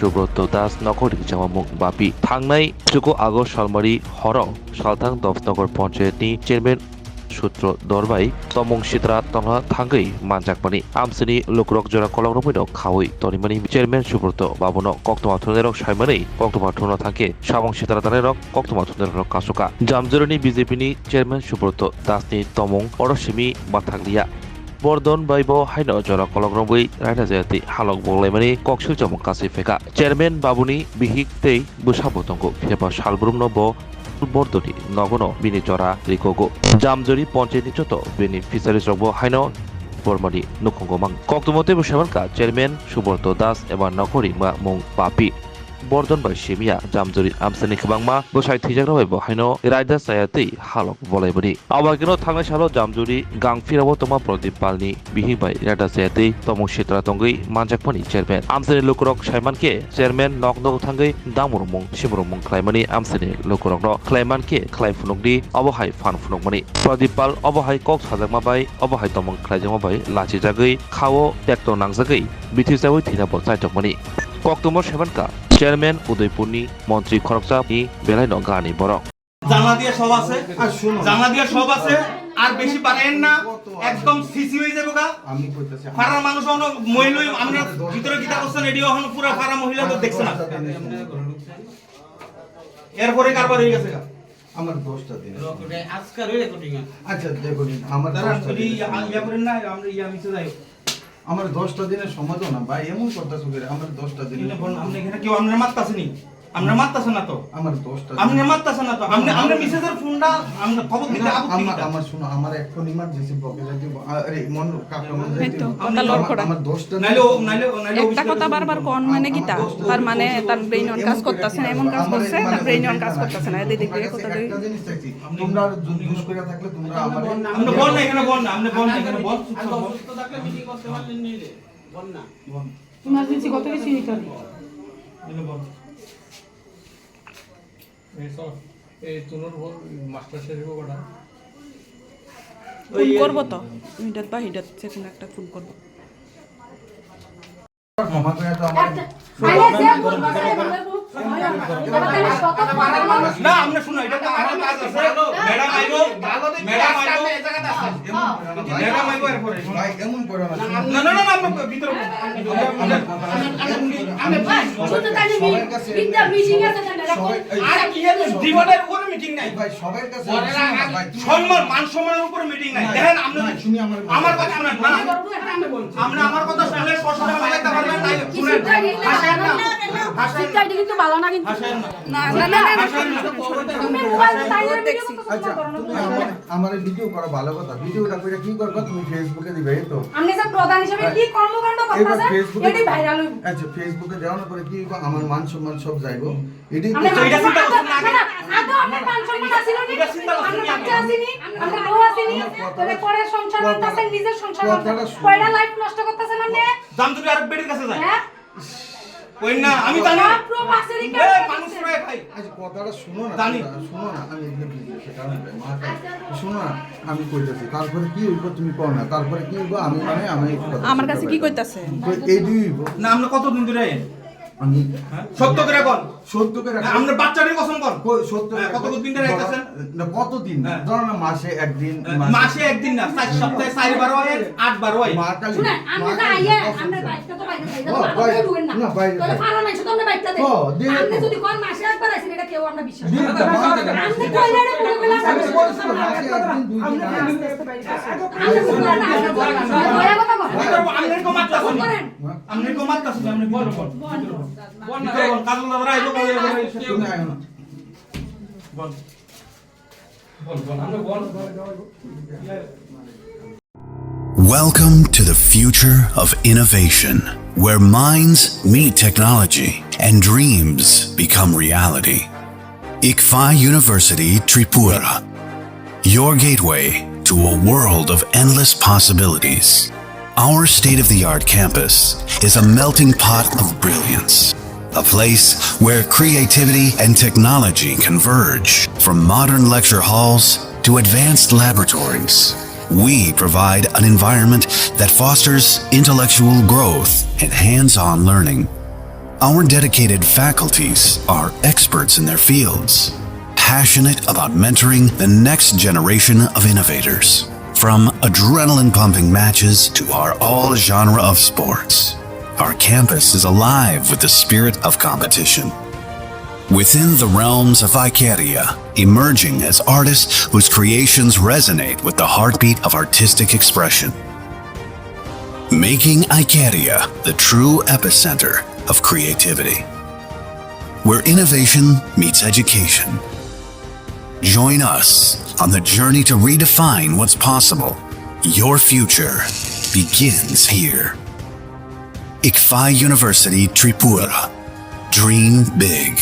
সুব্রত দাস নগরী Samung bapi Thangnai Juko Agos Salmari Horong Saltang Dovnogor Panchayatni Chairman Sutro Dorbai Samung Sitra Tongna Thangwi Manjakmani Amsini Lukurog Jora Koloromino Kawi Tonimani Chairman Subrto Babono Koktomathnerok Saimani Koktomathno Thake Samung Sitra Tanerok Koktomathnerok Kasuka Jamjoroni BJP-ni Chairman Subrto Dasni Tomung Oroshimi Bathanglia Bordon Baibo Haino Jora Kologromwi Raidajati Halok Bolemani Kokshil Jamung Kasifeka Chairman Bwini Bihik Tei Busabotongko Hepa Shalbrumno Bo Bordoni Nogono Bini Jora Rikogo Jamjori Ponchayatni Joto Beneficiaries Rokbo Haino Bormani Nukongomang Koktomote Bushamanka Chairman Subrto Das Eba Nokori Mung Papi Bordon by Shimia Jamjori Amsani Kabangma Busai Tijagrabo Haino Raida Sayati Halok Volebani Awagino Thangwi Shalo Jamjori Gang Firabo Toma Prodip Palni Bihik by Raida Sayati Tomung Sitra Tongwi Manjakmani Chairman Amsani Lukurog Saimanke Chairman Nokno Thangwi Damurumung Shimurumung Klaimani Amsani Lukurogno Klaimanke Klaifunugdi Obohai Fan Funugmani Prodip Pal Obohai Kok Sajagma by Obohai Tomung Klaijama by Lachi Jagui Kawo Tekto Nangzagui Bitisawi Tinabo Saitokmani Koktomo Shamanka Chairman Udaipurni Montri Khorokchapni Belaino Gani Borok জানলা দিয়ে সব আছে আর শুনো জানলা দিয়ে সব আছে আর বেশি পারেন না একদম সিসি হয়ে যাবে গা আমি কইতাছি ফারার মানুষ হন মহিলাই আমরা ভিতরে কিটা করছেন এডিও হন পুরো ফারা মহিলা তো দেখছ না এরপরে কারবার হয়ে গেছে গা আমার 10টা দিন আজকাল ওই রেকর্ডিং আচ্ছা দেখুন আমার 10টা দিন ইয়া করেন না আমরা ইয়া মিছে যাই আমার 10টা দিনের সময় দাও না ভাই এমন করতেছো করে আমার 10টা দিন আপনি এখানে কেউ আমরা মারতাছেনি আমরা মারতাছেন না তো আমার 10টা আমরা মারতাছেন না তো আমরা মেসেজের ফোনটা আমরা খবর দিতে আপত্তি কি আমার শুনো আমার এখন ইমার্জেন্সি পকেটে দিব আরে মন কাপড় মন যাইতো আমার 10টা নাইলে একটা কথা বারবার কোন মানে কিটা তার মানে তার ব্রেইন অন কাজ করতেছে না এমন কাজ করছে তার ব্রেইন অন কাজ করতেছে না এদিক দিয়ে কথা দেই একটা জিনিস চাইছি তোমরা দুষ করে থাকলে তোমরা আমার আমরা বল না এখানে বল না আমরা বল না এখানে বল তো থাকলে মিটিং করতে পারলেন নি রে বল না বল ইমার্জেন্সি কত কিছু নিতে হবে এনে বল এই তুনোর মাস্টার শেরিফ কোটা ফোন করব তো মিটাত বা হিটাত সেখানে একটা ফোন করব মামা কইয়া তো আমার না আমরা শুনো এটা তো আমার কাজ আছে ম্যাডাম আইবো এই জায়গাতে আছে ম্যাডাম আইবো এরপরে ভাই এমন করো না না আমরা ভিতরে আমি শুধু তানি বিদ্যা মিটিং আছে না আর কি এর জীবনের উপরে মিটিং নাই ভাই সবার কাছে সম্মান মান সম্মানের উপরে মিটিং নাই দেখেন আপনি শুনি আমার কথা শুনেন না আমরা আমার কথা শুনলে সরাসরি লাগাইতে পারবেন না শুনেন হাসেন না সিটটা কিন্তু ভালো না কিন্তু না তুমি মোবাইল তাইলে দেখছি আচ্ছা আমার ভিডিও করা ভালো কথা ভিডিওটা কইরা কি করবা তুমি ফেসবুকে দিবে এই তো আপনি যে প্রধান হিসেবে কি কর্মকাণ্ড করতেছেন এটি ভাইরাল হইব আচ্ছা ফেসবুকে দেওয়ার পরে কি আমার মান সম্মান সব যাইবো এডি এটা চিন্তা করছেন না আগে আপনার মান সম্মান আছিল নি আমরা বাচ্চা আছিনি আমরা বউ আছিনি তবে পরে সংসার করতেছেন নিজের সংসার কয়টা লাইফ নষ্ট করতেছেন আপনি জামজুরি আরেক বেটির কাছে যায় হ্যাঁ কই না আমি জানি প্রবাসী এ মানুষ রে ভাই আচ্ছা কথাটা শুনো না জানি শুনো না আমি এগুলো বুঝি সেটা শুনো না আমি কইতাছি তারপরে কি হইব তুমি কও না তারপরে কি হইব আমি মানে আমি আমার কাছে কি কইতাছে এই দুই হইব না আমরা কতদিন ধরে আমি সত্য করে কোন সত্য করে আমরা বাচ্চাদের কসম কোন সত্য কতদিন ধরে আইতাছেন না কতদিন ধরো না মাসে একদিন মাসে একদিন না 4 সপ্তাহে 4 বার হয় 8 বার হয় শুনেন আমরা তো আইয়া আমরা বাইকটা তো বাইরে যাই তো ঢুকেন না তাহলে ফারা নাই শুধু আমরা বাইকটা দেই আপনি যদি কোন মাসে একবার আইছেন এটা কেউ আমরা বিশ্বাস করি না আপনি কইলে এটা পুরো বেলা আমি বলছি মাসে একদিন দুই দিন দয়া কথা বল আমনে কো মারতাছেন আমনে কো মারতাছেন আমনে বল বল না কাজল দাদা আইবো তুমি আইও না বল আমরা বল Welcome to the future of innovation, where minds meet technology and dreams become reality. ICFA University Tripura, your gateway to a world of endless possibilities. Our state-of-the-art campus is a melting pot of brilliance, a place where creativity and technology converge. From modern lecture halls to advanced laboratories, we provide an environment that fosters intellectual growth and hands-on learning. Our dedicated faculties are experts in their fields, passionate about mentoring the next generation of innovators. From adrenaline-pumping matches to our all-genre of sports, our campus is alive with the spirit of competition. Within the realms of Ikeria, emerging as artists whose creations resonate with the heartbeat of artistic expression. Making Ikeria the true epicenter of creativity, where innovation meets education. Join us on the journey to redefine what's possible. Your future begins here. ICFI University Tripura. Dream big.